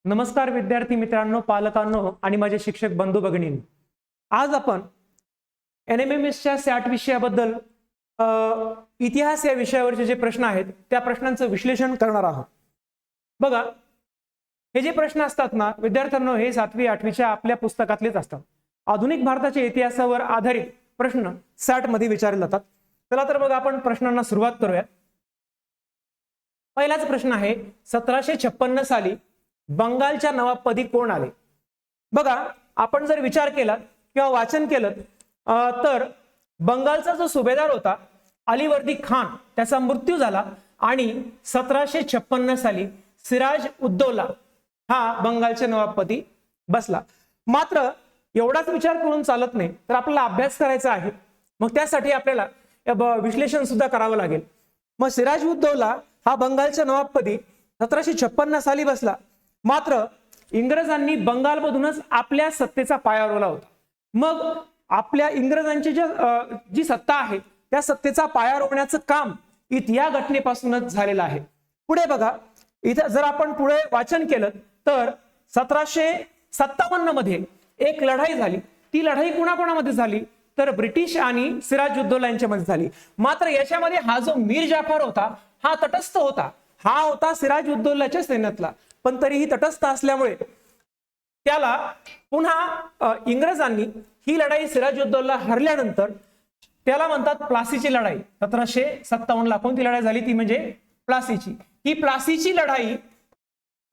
नमस्कार विद्यार्थी मित्रांनो, पालकांनो आणि माझे शिक्षक बंधू भगिनींनो. आज आपण NMMSच्या SAT विषयाबद्दल इतिहास या विषयावरचे जे प्रश्न आहेत त्या प्रश्नांचं विश्लेषण करणार आहोत. बघा, हे जे प्रश्न असतात ना विद्यार्थ्यांनो, हे 7वी 8वीच्या आपल्या पुस्तकातलेच असतात. आधुनिक भारताच्या इतिहासावर आधारित प्रश्न SAT मध्ये विचारले जातात. चला तर बघा, आपण प्रश्नांना सुरुवात करूया. पहिलाच प्रश्न आहे, 1756 साली बंगालच्या नवाबपदी कोण आले? बघा, आपण जर विचार केला किंवा वाचन केलं तर बंगालचा जो सुभेदार होता अलीवर्दी खान, त्याचा मृत्यू झाला आणि 1756 साली सिराज उद्दौला हा बंगालच्या नवाबपदी बसला. मात्र एवढाच विचार करून चालत नाही, तर आपल्याला अभ्यास करायचा आहे. मग त्यासाठी आपल्याला विश्लेषण सुद्धा करावं लागेल. मग सिराज उद्दौला हा बंगालच्या नवाबपदी 1756 साली बसला. मात्र इंग्रजांनी बंगालमधूनच आपल्या सत्तेचा पाया रोवला होता. मग आपल्या इंग्रजांची जी सत्ता आहे त्या सत्तेचा पाया रोवण्याचं काम या घटनेपासूनच झालेलं आहे. पुढे बघा, इथं जर आपण पुढे वाचन केलं तर 1757 मध्ये एक लढाई झाली. ती लढाई कोणाकोणामध्ये झाली तर ब्रिटिश आणि सिराजुद्दौला यांच्यामध्ये झाली. मात्र याच्यामध्ये हा जो मीर जाफर होता हा तटस्थ होता. हा होता सिराजुद्दौलाच्या सैन्यातला, पण तरीही तटस्थ असल्यामुळे त्याला पुन्हा इंग्रजांनी ही लढाई सिराजुद्दौला हरल्यानंतर त्याला म्हणतात प्लासीची लढाई. 1757 ला कोणती लढाई झाली? ती म्हणजे प्लासीची. ही प्लासीची लढाई,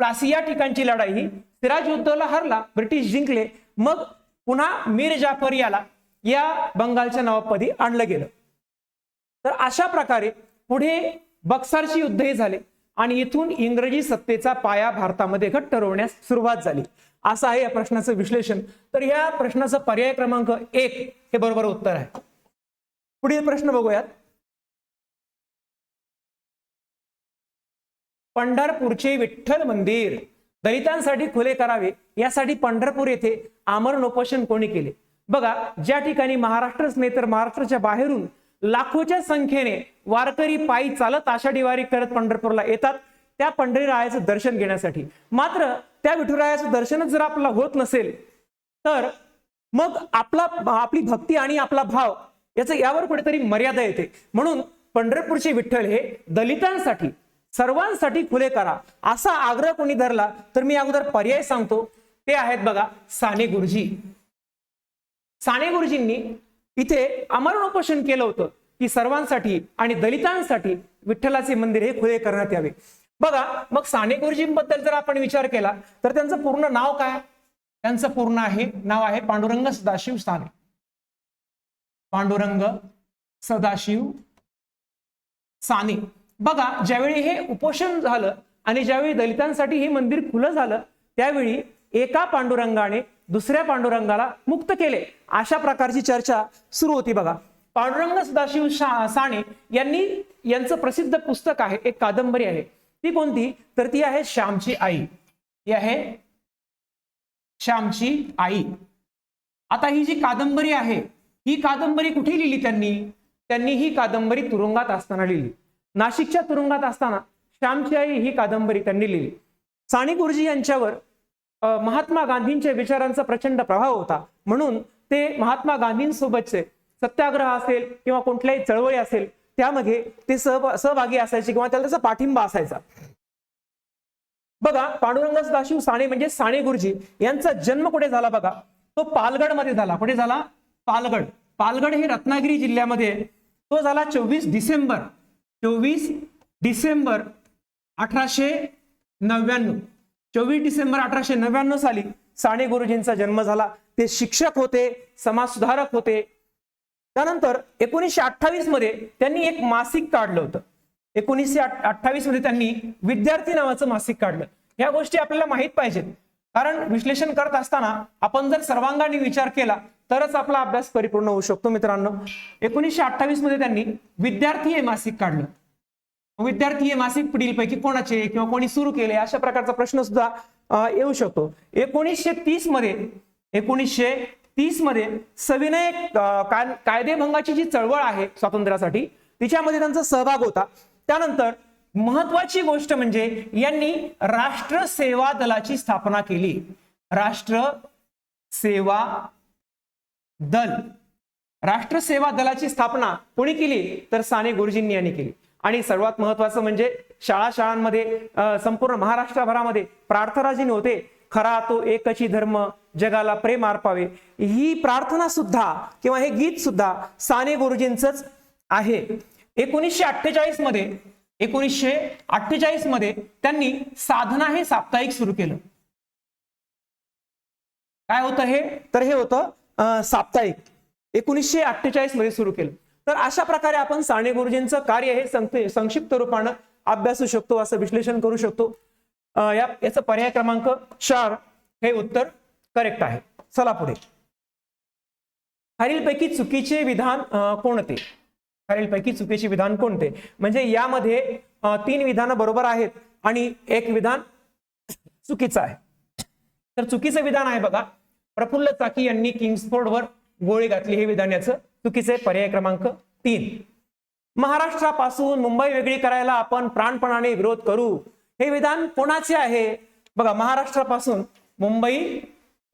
प्लासी या ठिकाणची लढाई ही सिराजुद्दौला हरला, ब्रिटिश जिंकले. मग पुन्हा मीर जाफर याला या बंगालच्या नवाबपदी आणलं गेलं. तर अशा प्रकारे पुढे बक्सरची युद्धही झाले आणि इथून इंग्रजी सत्तेचा पाया भारतामध्ये घट्ट रोवण्यास सुरुवात झाली. असं आहे या प्रश्नाचं विश्लेषण. तर या प्रश्नाचं पर्याय क्रमांक 1 हे बरोबर उत्तर आहे. पुढील प्रश्न बघूयात. पंढरपूरचे विठ्ठल मंदिर दलितांसाठी खुले करावे यासाठी पंढरपूर येथे आमरण उपोषण कोणी केले? बघा, ज्या ठिकाणी महाराष्ट्रच नाही तर महाराष्ट्राच्या बाहेरून लाखोच्या संख्येने वारकरी पायी चालत आषाढी वारी करत पंढरपूरला येतात त्या पंढरीरायाचं दर्शन घेण्यासाठी. मात्र त्या विठुरायाचं दर्शनच जर आपल्याला होत नसेल तर मग आपली भक्ती आणि आपला भाव यावर कुठेतरी मर्यादा येते. म्हणून पंढरपूरचे विठ्ठल हे दलितांसाठी सर्वांसाठी खुले करा असा आग्रह कोणी धरला तर मी अगोदर पर्याय सांगतो. ते आहेत बघा, साने गुरुजी. साने गुरुजींनी इथे आमरण उपोषण केलं होतं की सर्वांसाठी आणि दलितांसाठी विठ्ठलाचे मंदिर हे खुले करण्यात यावे. बघा, मग साने गुरुजींबद्दल जर आपण विचार केला तर त्यांचं पूर्ण नाव काय? त्यांचं पूर्ण नाव आहे पांडुरंग सदाशिव साने. पांडुरंग सदाशिव साने. बघा, ज्यावेळी हे उपोषण झालं आणि ज्यावेळी दलितांसाठी हे मंदिर खुलं झालं त्यावेळी एका पांडुरंगाने दुसऱ्या पांडुरंगाला मुक्त केले अशा प्रकारची चर्चा सुरू होती. बघा, पांडुरंग सदाशिव साने यांचं प्रसिद्ध पुस्तक आहे, एक कादंबरी आहे. ती कोणती? तर ती आहे श्यामची आई. ती आहे श्यामची आई. आता ही जी कादंबरी आहे ही कादंबरी कुठे लिहिली त्यांनी ही कादंबरी तुरुंगात असताना लिहिली. नाशिकच्या तुरुंगात असताना श्यामची आई ही कादंबरी त्यांनी लिहिली. साने गुरुजी यांच्यावर महात्मा गांधींच्या विचारांचा प्रचंड प्रभाव होता. म्हणून ते महात्मा गांधींसोबतचे सत्याग्रह असेल किंवा कुठल्याही चळवळी असेल त्यामध्ये ते सहभागी असायचे किंवा त्याचा पाठिंबा असायचा. बघा, पांडुरंग सदाशिव साने म्हणजे साने गुरुजी यांचा जन्म कुठे झाला? बघा, तो पालगड मध्ये झाला. कुठे झाला? पालगड. पालगड हे रत्नागिरी जिल्ह्यामध्ये. तो झाला 24 डिसेंबर 1899. 24 डिसेंबर 1899 साली साने गुरुजींचा जन्म झाला. ते शिक्षक होते, समाजसुधारक होते. त्यानंतर 1928 मध्ये त्यांनी एक मासिक काढलं होतं. 1928 मध्ये त्यांनी विद्यार्थी नावाचं मासिक काढलं. या गोष्टी आपल्याला माहित पाहिजेत, कारण विश्लेषण करत असताना आपण जर सर्वांगाने विचार केला तरच आपला अभ्यास परिपूर्ण होऊ शकतो. मित्रांनो, 1928 मध्ये त्यांनी विद्यार्थी हे मासिक काढलं. विद्यार्थी हे मासिक पुढीलपैकी कोणाचे किंवा कोणी सुरू केले अशा प्रकारचा प्रश्न सुद्धा येऊ शकतो. 1930 मध्ये सविनय कायदेभंगाची जी चळवळ आहे स्वातंत्र्यासाठी तिच्यामध्ये त्यांचा सहभाग होता. त्यानंतर महत्वाची गोष्ट म्हणजे यांनी राष्ट्र सेवा दलाची स्थापना केली। राष्ट्र सेवा दल, राष्ट्र सेवा दलाची स्थापना कोणी केली तर साने गुरुजींनी यांनी केली। आणि सर्वात महत्वाचं म्हणजे शाळांमध्ये संपूर्ण महाराष्ट्रभरामध्ये प्रार्थना जी होते, खरा तो एकची धर्म जगाला प्रेम अर्पावे, ही प्रार्थना सुद्धा किंवा हे गीत सुद्धा साने गुरुजींचंच आहे। 1948 मध्ये त्यांनी साधना हे साप्ताहिक सुरू केलं। काय होतं हे तर हे होतं साप्ताहिक 1948 मध्ये सुरू केलं। तर अशा प्रकारे आपण साने गुरुजींचं कार्य हे संक्षिप्त रूपानं अभ्यासू शकतो, असं विश्लेषण करू शकतो। याचं पर्याय क्रमांक 4 हे उत्तर करेक्ट आहे। चला पुढे, खालीलपैकी चुकीचे विधान कोणते? खालीलपैकी चुकीचे विधान कोणते? म्हणजे यामध्ये 3 विधानं बरोबर आहेत आणि 1 विधान चुकीचं आहे। तर चुकीचं विधान आहे बघा, प्रफुल्ल चाकी यांनी किंग्सफोर्डवर गोळी घातली, हे विधान याचं चुकीचे, पर्याय क्रमांक 3। महाराष्ट्रापासून मुंबई वेगळी करायला आपण प्राणपणाने विरोध करू, हे विधान कोणाचे आहे? बघा, महाराष्ट्रापासून मुंबई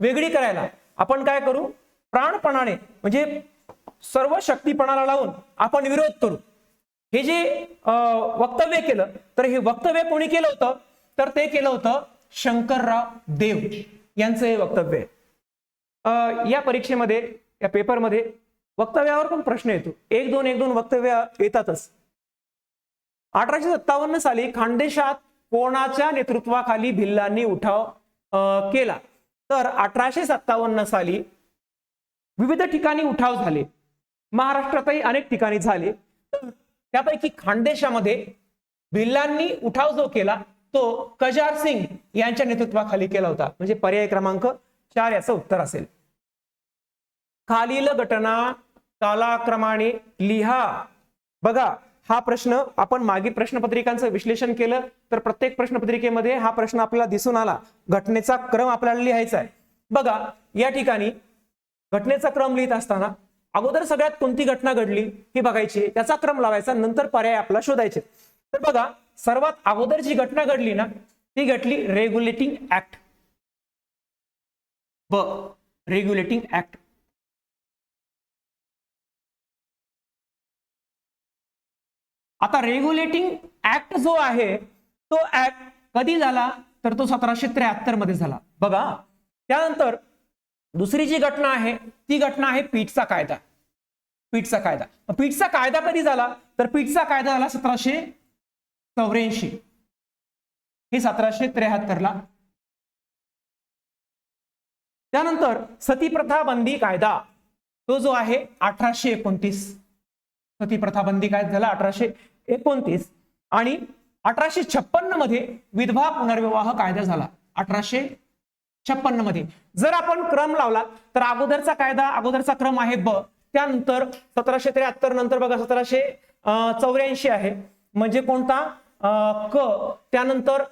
वेगळी करायला आपण काय करू? प्राणपणाने म्हणजे सर्व शक्तीपणाला लावून आपण विरोध करू, हे जे वक्तव्य केलं, तर हे वक्तव्य कोणी केलं होतं तर ते केलं होतं शंकरराव देव यांचं हे वक्तव्य। या परीक्षेमध्ये, या पेपरमध्ये वक्तव्यावर पण प्रश्न येतो, 1-2 वक्तव्य येतातच। 1857 साली खानदेशात कोणाच्या नेतृत्वाखाली भिल्लांनी उठाव केला? तर 1857 साली विविध ठिकाणी उठाव झाले, महाराष्ट्रातही अनेक ठिकाणी झाले। त्यापैकी खानदेशामध्ये भिल्लांनी उठाव जो केला तो कजार सिंग यांच्या नेतृत्वाखाली केला होता, म्हणजे पर्याय क्रमांक 4 याचं उत्तर असेल। खालील घटना कालाक्रमाने लिहा। बघा, हा प्रश्न आपण मागील प्रश्नपत्रिकांचं विश्लेषण केलं तर प्रत्येक प्रश्नपत्रिकेमध्ये हा प्रश्न आपल्याला दिसून आला, घटनेचा क्रम आपल्याला लिहायचा आहे। बघा, या ठिकाणी घटनेचा क्रम लिहित असताना अगोदर सगळ्यात कोणती घटना घडली हे बघायची, त्याचा क्रम लावायचा, नंतर पर्याय आपला शोधायचे। तर बघा, सर्वात अगोदर जी घटना घडली ना ती घडली रेग्युलेटिंग ऍक्ट, रेग्युलेटिंग ऍक्ट। आता रेग्युलेटिंग ऍक्ट जो आहे तो ऍक्ट कधी झाला तर तो 1773 मध्ये झाला। बघा, त्यानंतर दुसरी जी घटना आहे ती घटना आहे पीठचा कायदा। पीठचा कायदा, पीठचा कायदा कधी झाला तर पीठचा कायदा झाला 1784, हे 1773 ला। त्यानंतर सतीप्रथा बंदी कायदा तो जो आहे 1829, सतीप्रथा बंदी कायदा झाला 1829। आणि 1856 मध्ये विधवा पुनर्विवाह कायदा झाला 1856 मध्ये। जर आपण क्रम लावला तर अगोदरचा कायदा, अगोदरचा क्रम आहे ब, त्यानंतर 1773 नंतर बघा 1784 आहे, म्हणजे कोणता क, त्यानंतर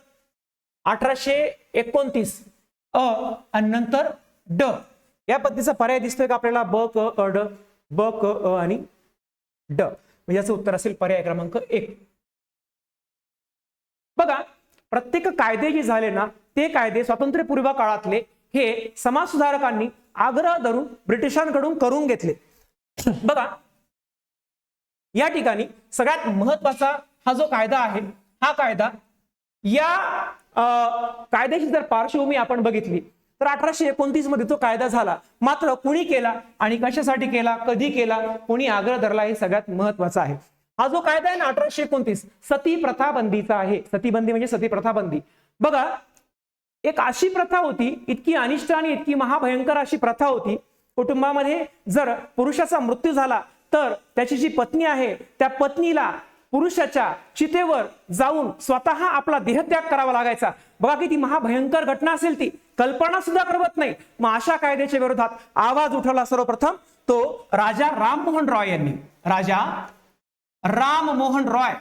1829 अ आणि नंतर ड। या पद्धतीचा पर्याय दिसतोय का आपल्याला? ब क अ ड, ब क अ आणि ड, म्हणजे याचं उत्तर असेल पर्याय क्रमांक 1। बघा, प्रत्येक कायदे जे झाले ना ते कायदे स्वातंत्र्यपूर्व काळातले हे समाज सुधारकांनी आग्रह धरून ब्रिटिशांकडून करून घेतले। बघा, या ठिकाणी सगळ्यात महत्वाचा हा जो कायदा आहे, हा कायदा, या कायद्याची जर पार्श्वभूमी आपण बघितली तर 1829 मध्ये तो कायदा झाला, मात्र कुणी केला आणि कशासाठी केला, कधी केला, कोणी आग्रह धरला, हे सगळ्यात महत्वाचं आहे। हा जो कायदा आहे ना 1829 सती प्रथा बंदीचा आहे। सतीबंदी म्हणजे सती प्रथा बंदी। बघा, एक अशी प्रथा होती, इतकी अनिष्ट आणि इतकी महाभयंकर अशी प्रथा होती, कुटुंबामध्ये जर पुरुषाचा मृत्यू झाला तर त्याची जी पत्नी आहे त्या पत्नीला पुरुषाच्या चितेवर जाऊन स्वतः आपला देहत्याग करावा लागायचा। बघा किती महाभयंकर घटना असेल ती, कल्पना सुद्धा करवत नाही। मग अशा कायद्याच्या विरोधात आवाज उठवला सर्वप्रथम तो राजा राममोहन रॉय यांनी, राजा राममोहन रॉय।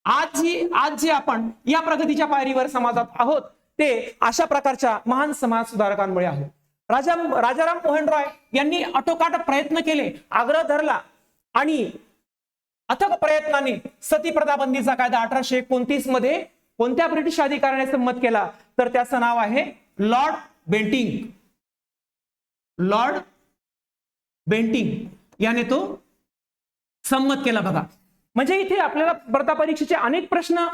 आज जे आपण या प्रगतीच्या पायरीवर समाजात आहोत ते अशा प्रकारच्या महान समाज सुधारकांमुळे आहोत। राजाराम मोहन रॉय यांनी आटोकाट प्रयत्न केले, आग्रह धरला आणि अथक प्रयत्नाने सती प्रथा बंदीचा कायदा 1829 मध्ये कोणत्या ब्रिटिश अधिकाऱ्याने संमत केला? तर त्याचं नाव आहे लॉर्ड बेंटिंक. लॉर्ड बेंटिंक याने तो संमत केला बघा. म्हणजे इथे आपल्याला स्पर्धा परीक्षेचे अनेक प्रश्न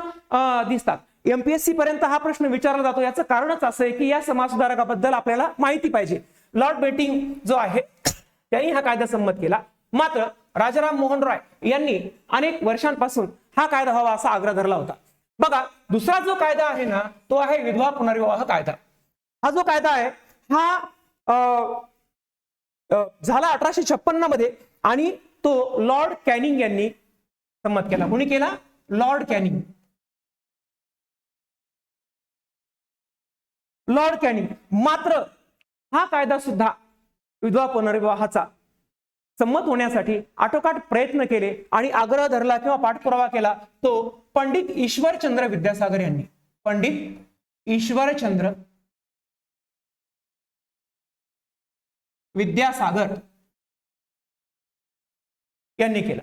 दिसतात. एमपीएससी पर्यंत हा प्रश्न विचारला जातो. याचं कारणच असं आहे की या समाज सुधारकाबद्दल आपल्याला माहिती पाहिजे. लॉर्ड बेंटिंक जो आहे त्यांनी हा कायदा संमत केला. मात्र राजाराम मोहन रॉय यांनी अनेक वर्षांपासून हा कायदा व्हावा असा आग्रह धरला होता. बघा, दुसरा जो कायदा आहे ना तो आहे विधवा पुनर्विवाह कायदा. हा जो कायदा आहे हा झाला 1856 मध्ये आणि तो लॉर्ड कॅनिंग यांनी संमत केला. कोणी केला? Lord Canning. Lord Canning. मात्र हा कायदा सुद्धा विधवा पुनर्विवाहाचा संमत होण्यासाठी आटोकाट प्रयत्न केले आणि आग्रह धरला किंवा पाठपुरावा केला तो पंडित ईश्वरचंद्र विद्यासागर यांनी. पंडित ईश्वरचंद्र विद्यासागर यांनी केलं.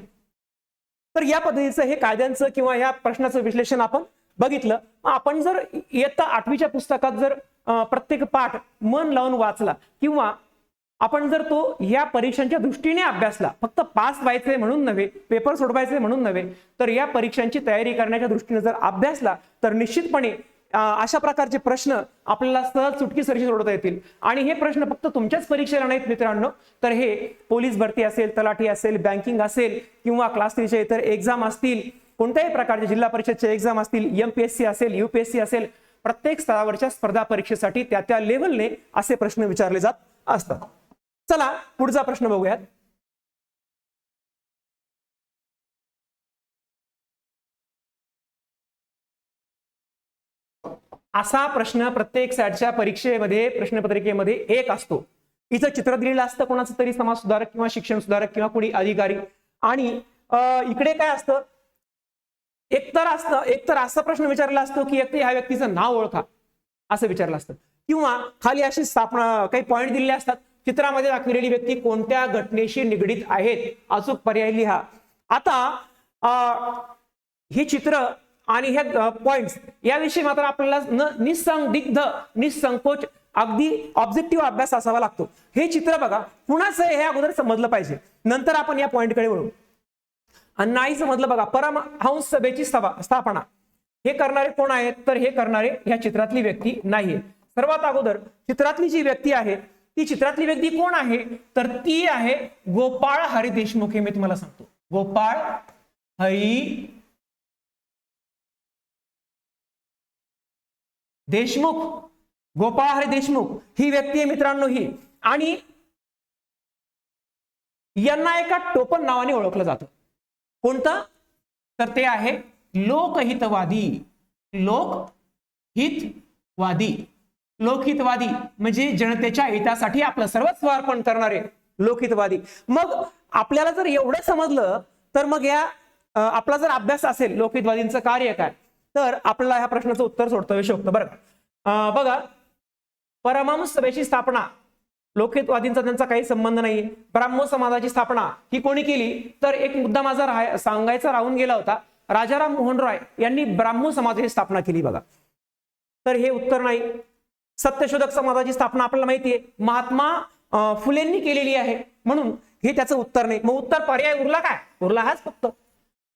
तर या पद्धतीचं हे कायद्यांचं किंवा या प्रश्नाचं विश्लेषण आपण बघितलं. आपण जर इयत्ता 8वीच्या पुस्तकात जर प्रत्येक पाठ मन लावून वाचला किंवा आपण जर तो या परीक्षांच्या दृष्टीने अभ्यासला, फक्त पास व्हायचे म्हणून नव्हे, पेपर सोडवायचे म्हणून नव्हे, तर या परीक्षांची तयारी करण्याच्या दृष्टीने जर अभ्यासला तर निश्चितपणे अशा प्रकारचे प्रश्न आपल्याला सहज चुटकीसरशी सोडवता येतील. आणि हे प्रश्न फक्त तुमच्याच परीक्षेला नाहीत मित्रांनो, तर हे पोलीस भरती असेल, तलाठी असेल, बँकिंग असेल किंवा क्लास 3चे इतर एक्झाम असतील, कोणत्याही प्रकारचे जिल्हा परिषदचे एक्झाम असतील, एमपीएससी असेल, यूपीएससी असेल, प्रत्येक स्तरावरच्या स्पर्धा परीक्षेसाठी त्या लेव्हलने असे प्रश्न विचारले जात असतात. चला पुढचा प्रश्न बघूयात. असा प्रश्न प्रत्येक सॅटच्या परीक्षेमध्ये प्रश्नपत्रिकेमध्ये एक असतो. इथं चित्र दिलेलं असतं कोणाचं तरी समाज सुधारक किंवा शिक्षण सुधारक किंवा कोणी अधिकारी. आणि इकडे काय असतं, एकतर असा प्रश्न विचारला असतो की एक ह्या व्यक्तीचं नाव ओळखा असं विचारलं असतं, किंवा खाली अशी स्थापना काही पॉइंट दिलेले असतात, चित्रामध्ये दाखवलेली व्यक्ती कोणत्या घटनेशी निगडीत आहेत, अचूक पर्याय लिहा. आता हे चित्र आणि हे पॉइंट्स याविषयी मात्र आपल्याला निसंदिग्ध निसंकोच अगदी ऑब्जेक्टिव्ह अभ्यास असावा लागतो. हे चित्र बघा कुणाचं हे अगोदर समजलं पाहिजे, नंतर आपण या पॉइंटकडे वळू. नाही समजलं बघा, परमहंस सभेची स्थापना हे करणारे कोण आहेत, तर हे करणारे ह्या चित्रातली व्यक्ती नाहीये. सर्वात अगोदर चित्रातली जी व्यक्ती आहे ती चित्रातली व्यक्ती कोण आहे, तर ती आहे गोपाळ हरी देशमुख. हे मी तुम्हाला सांगतो, गोपाळ हरी देशमुख. गोपाळ हरी देशमुख ही व्यक्ती आहे मित्रांनो ही. आणि यांना एका टोपण नावाने ओळखलं जातं. कोणतं, तर ते आहे लोकहितवादी. लोकहितवादी. लोकहितवादी म्हणजे जनतेच्या हितासाठी आपलं सर्वस्व अर्पण करणारे लोकहितवादी. मग आपल्याला जर एवढं समजलं तर मग या आपला जर अभ्यास असेल लोकहितवादींचं कार्य काय, तर आपल्याला ह्या प्रश्नाचं उत्तर सोडता येऊ शकतं बरं का. बघा, परमहंस सभेची स्थापना लोकहितवादींचा त्यांचा काही संबंध नाही. ब्राह्मो समाजाची स्थापना ही कोणी केली, तर एक मुद्दा माझा सांगायचा राहून गेला होता, राजाराम मोहन रॉय यांनी ब्राह्मो समाजाची स्थापना केली बघा. तर हे उत्तर नाही. सत्यशोधक समाजाची स्थापना आपल्याला माहिती आहे महात्मा फुलेंनी केलेली आहे, म्हणून हे त्याचं उत्तर नाही. मग उत्तर पर्याय उरला काय, उरला हाच फक्त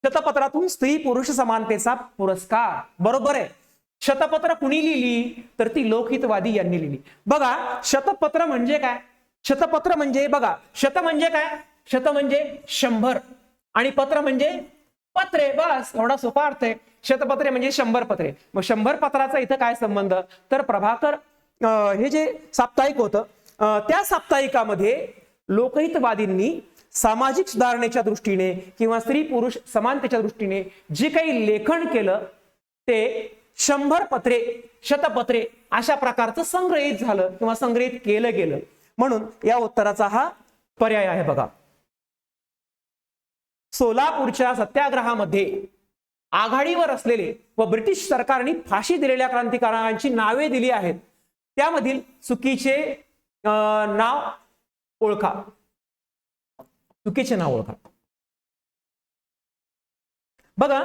शतपत्रातून स्त्री पुरुष समानतेचा पुरस्कार. बरोबर आहे. शतपत्र कुणी लिहिली, तर ती लोकहितवादी यांनी लिहिली. बघा शतपत्र म्हणजे काय, शतपत्र म्हणजे बघा, शत म्हणजे काय, शत म्हणजे 100 आणि पत्र म्हणजे पत्रे. बस एवढा सोपा अर्थ आहे. शतपत्रे म्हणजे 100 पत्रे. मग 100 पत्राचा इथं काय संबंध, तर प्रभाकर हे जे साप्ताहिक होतं त्या साप्ताहिकामध्ये लोकहितवादींनी सामाजिक सुधारणेच्या दृष्टीने किंवा स्त्री पुरुष समानतेच्या दृष्टीने जे काही लेखन केलं ते 100 पत्रे शतपत्रे अशा प्रकारचं संग्रहित झालं किंवा संग्रहित केलं गेलं, म्हणून या उत्तराचा हा पर्याय आहे बघा. सोलापूरच्या सत्याग्रहामध्ये आघाडीवर असलेले व ब्रिटिश सरकारने फाशी दिलेल्या क्रांतिकारकांची नावे दिली आहेत, त्यामधील चुकीचे नाव ओळखा. चुकीचे नाव ओळखा. बघा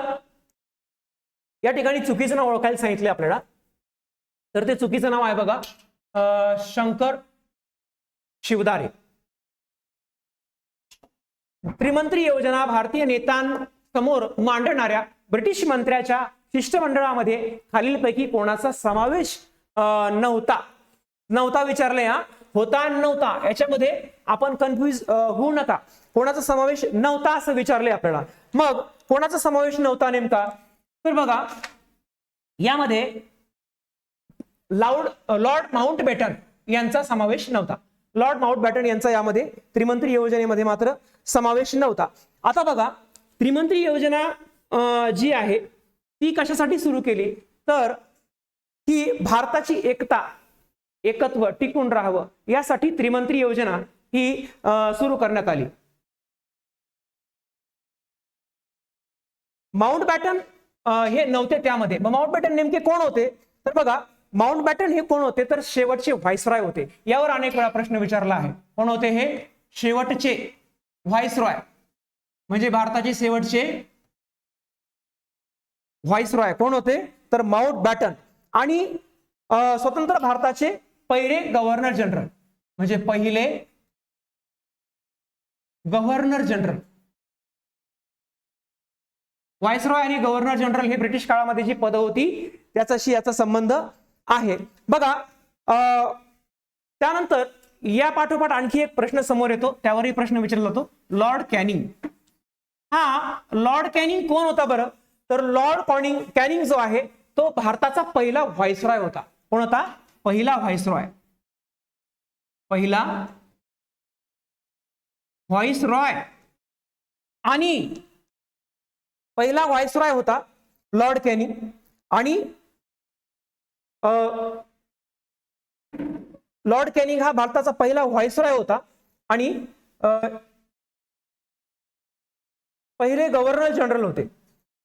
या ठिकाणी चुकीचं नाव ओळखायला सांगितले आपल्याला, तर ते चुकीचं नाव आहे बघा शंकर शिवदारे. त्रिमंत्री योजना भारतीय नेत्यांसमोर मांडणाऱ्या ब्रिटिश मंत्र्याच्या शिष्टमंडळामध्ये खालीलपैकी कोणाचा समावेश नव्हता विचारले. होता नव्हता याच्यामध्ये आपण कन्फ्युज होऊ नका. कोणाचा समावेश नव्हता असं विचारले आपल्याला. मग कोणाचा समावेश नव्हता नेमका, तर बघा यामध्ये लॉर्ड माउंटबॅटन यांचा समावेश नव्हता. लॉर्ड माउंटबॅटन यांचा यामध्ये त्रिमंत्री योजनेमध्ये मात्र समावेश नव्हता. आता बघा त्रिमंत्री योजना जी आहे ती कशासाठी सुरू केली, तर ही भारताची एकत्व टिकून राहावं यासाठी त्रिमंत्री योजना ही सुरू करण्यात आली. माउंटबॅटन हे नव्हते त्यामध्ये. माउंटबॅटन नेमके कोण होते, तर बघा माउंटबॅटन हे कोण होते, तर शेवटचे व्हाईसरॉय होते. यावर अनेक वेळा प्रश्न विचारला आहे. कोण होते हे शेवटचे व्हाईसरॉय, म्हणजे भारताचे शेवटचे व्हाईसरॉय कोण होते, तर माउंटबॅटन. आणि स्वतंत्र भारताचे पहिले गव्हर्नर जनरल, म्हणजे पहिले गव्हर्नर जनरल. व्हाईसरॉय आणि गव्हर्नर जनरल हे ब्रिटिश काळामध्ये जी पद होती त्याच्याशी याचा संबंध आहे. बघा त्यानंतर या पाठोपाठ आणखी एक प्रश्न समोर येतो, त्यावरही प्रश्न विचारला जातो. Lord Canning. लॉर्ड कॅनिंग कोण होता बरं, तर लॉर्ड कॅनिंग जो आहे तो भारताचा पहिला व्हाईसरॉय होता. कोण होता, पहिला व्हाईसरॉय. आणि पहिला व्हाईसरॉय होता लॉर्ड कॅनिंग. आणि लॉर्ड कॅनिंग हा भारताचा पहिला व्हाईसरॉय होता आणि पहिले गव्हर्नर जनरल होते.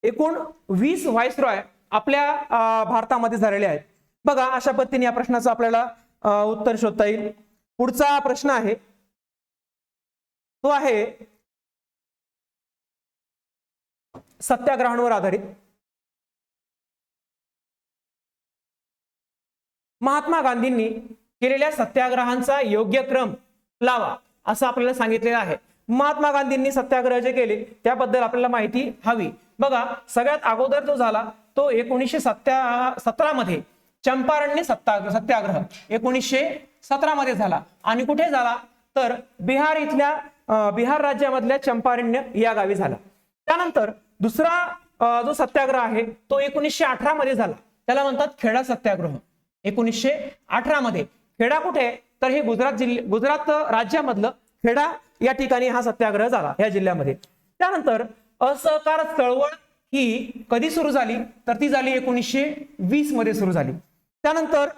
एकूण 20 व्हाईसरॉय आपल्या भारतामध्ये झालेले आहेत. बघा अशा पद्धतीने या प्रश्नाचं आपल्याला उत्तर शोधता येईल. पुढचा प्रश्न आहे तो आहे सत्याग्रहांवर आधारित. महात्मा गांधींनी केलेल्या सत्याग्रहांचा योग्य क्रम लावा असं आपल्याला सांगितलेलं आहे. महात्मा गांधींनी सत्याग्रह जे केले त्याबद्दल आपल्याला माहिती हवी. बघा सगळ्यात अगोदर जो झाला तो 1917 मध्ये चंपारण्य सत्याग्रह 1917 मध्ये झाला. आणि कुठे झाला, तर बिहार राज्यामधल्या चंपारण्य या गावी झाला. त्यानंतर दुसरा जो सत्याग्रह आहे तो 1918 मध्ये झाला. त्याला म्हणतात खेडा सत्याग्रह. 1918 मध्ये. खेडा कुठे, तर हे गुजरात राज्यामधलं खेडा या ठिकाणी हा सत्याग्रह झाला या जिल्ह्यामध्ये. त्यानंतर असहकार चळवळ ही कधी सुरू झाली, तर ती झाली 1920 मध्ये सुरू झाली. त्यानंतर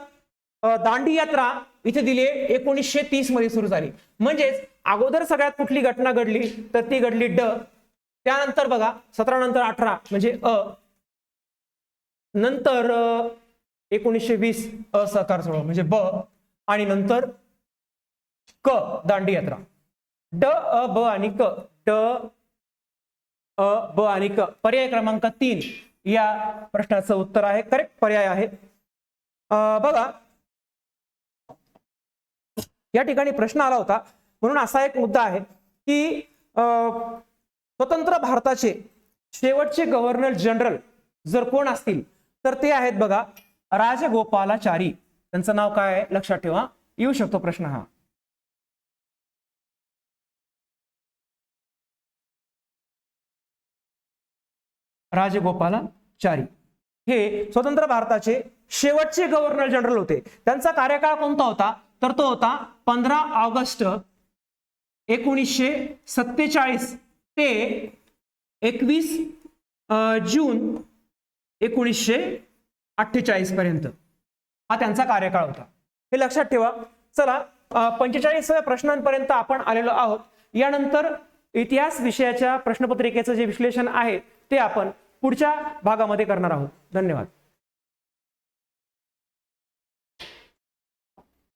दांडी यात्रा इथे दिली 1930 मध्ये सुरू झाली. म्हणजेच अगोदर सगळ्यात कुठली घटना घडली, तर ती घडली ड. त्यानंतर बघा 17 नंतर 18 म्हणजे अ. नंतर 1920 असहकार चळवळ म्हणजे ब. आणि नंतर क दांडी यात्रा. ड अ ब आणि क. ड अ ब आणि क. पर्याय क्रमांक 3 या प्रश्नाचं उत्तर आहे, करेक्ट पर्याय आहे. बघा या ठिकाणी प्रश्न आला होता म्हणून असा एक मुद्दा आहे की स्वतंत्र भारताचे शेवटचे गव्हर्नर जनरल जर कोण असतील तर ते आहेत बघा राजगोपालाचारी. त्यांचं नाव काय आहे लक्षात ठेवा, येऊ शकतो प्रश्न हा. राजगोपालाचारी हे स्वतंत्र भारताचे शेवटचे गव्हर्नर जनरल होते. त्यांचा कार्यकाळ कोणता होता, तर तो होता 15 ऑगस्ट 1947 ते 21 जून 1948 पर्यंत हा त्यांचा कार्यकाळ होता. हे लक्षात ठेवा. चला 45 प्रश्नांपर्यंत आपण आलेलो आहोत. यानंतर इतिहास विषयाच्या प्रश्नपत्रिकेचं जे विश्लेषण आहे ते आपण पुढच्या भागामध्ये करणार आहोत. धन्यवाद.